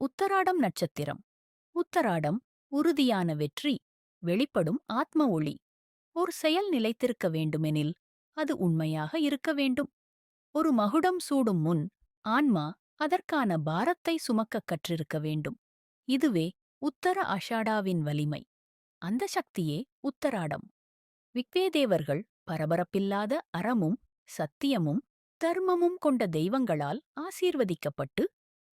உத்தராடம் நட்சத்திரம். உத்தராடம் உறுதியான வெற்றி, வெளிப்படும் ஆத்ம ஒளி. ஒரு செயல் நிலைத்திருக்க வேண்டுமெனில் அது உண்மையாக இருக்க வேண்டும். ஒரு மகுடம் சூடும் முன் ஆன்மா அதற்கான பாரத்தை சுமக்கக் கற்றிருக்க வேண்டும். இதுவே உத்தர ஆஷாடாவின் வலிமை. அந்த சக்தியே உத்தராடம். விக்வேதேவர்கள் பரபரப்பில்லாத அறமும் சத்தியமும் தர்மமும் கொண்ட தெய்வங்களால் ஆசீர்வதிக்கப்பட்டு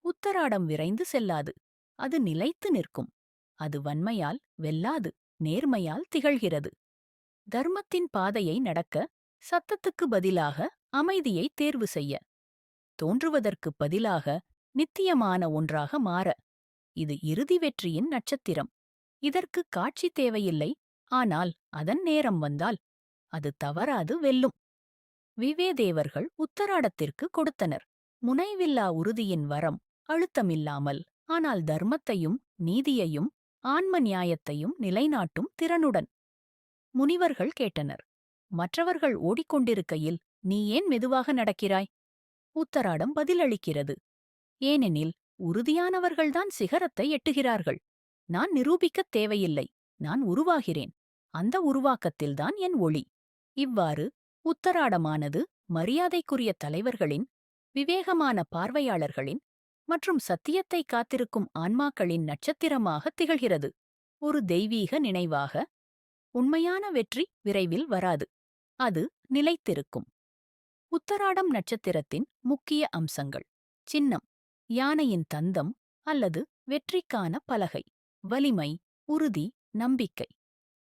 உத்தராடம் விரைந்து செல்லாது. அது நிலைத்து நிற்கும். அது வன்மையால் வெல்லாது, நேர்மையால் திகழ்கிறது. தர்மத்தின் பாதையை நடக்க, சத்தத்துக்கு பதிலாக அமைதியை தேர்வு செய்ய, தோன்றுவதற்குப் பதிலாக நித்தியமான ஒன்றாக மாற. இது இறுதி வெற்றியின் நட்சத்திரம். இதற்கு காட்சி தேவையில்லை, ஆனால் அதன் நேரம் வந்தால் அது தவறாது வெல்லும். விவேதேவர்கள் உத்தராடத்திற்கு கொடுத்தனர் முனைவில்லா உறுதியின் வரம். அழுத்தமில்லாமல், ஆனால் தர்மத்தையும் நீதியையும் ஆன்ம நியாயத்தையும் நிலைநாட்டும் திறனுடன். முனிவர்கள் கேட்டனர், மற்றவர்கள் ஓடிக்கொண்டிருக்கையில் நீ ஏன் மெதுவாக நடக்கிறாய்? உத்தராடம் பதிலளிக்கிறது, ஏனெனில் உறுதியானவர்கள்தான் சிகரத்தை எட்டுகிறார்கள். நான் நிரூபிக்கத் தேவையில்லை, நான் உருவாகிறேன். அந்த உருவாக்கத்தில்தான் என் ஒளி. இவ்வாறு உத்தராடமானது மரியாதைக்குரிய தலைவர்களின், விவேகமான பார்வையாளர்களின் மற்றும் சத்தியத்தை காத்திருக்கும் ஆன்மாக்களின் நட்சத்திரமாக திகழ்கிறது. ஒரு தெய்வீக நினைவாக. உண்மையான வெற்றி விரைவில் வராது, அது நிலைத்திருக்கும். உத்தராடம் நட்சத்திரத்தின் முக்கிய அம்சங்கள். சின்னம்: யானையின் தந்தம் அல்லது வெற்றிக்கான பலகை. வலிமை, உறுதி, நம்பிக்கை.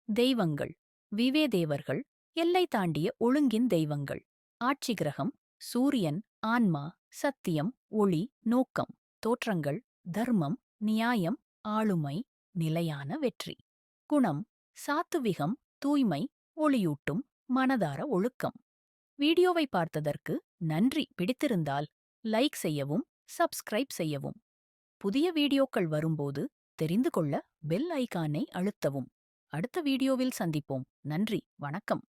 தெய்வங்கள்: விவேதேவர்கள், எல்லை தாண்டிய ஒழுங்கின் தெய்வங்கள். ஆட்சி கிரகம்: சூரியன், ஆன்மா, சத்தியம், ஒளி, நோக்கம். தோற்றங்கள்: தர்மம், நியாயம், ஆளுமை, நிலையான வெற்றி. குணம்: சாத்துவிகம், தூய்மை, ஒளியூட்டும், மனதார ஒழுக்கம். வீடியோவை பார்த்ததற்கு நன்றி. பிடித்திருந்தால் லைக் செய்யவும், சப்ஸ்கிரைப் செய்யவும். புதிய வீடியோக்கள் வரும்போது தெரிந்து கொள்ள பெல் ஐகானை அழுத்தவும். அடுத்த வீடியோவில் சந்திப்போம். நன்றி, வணக்கம்.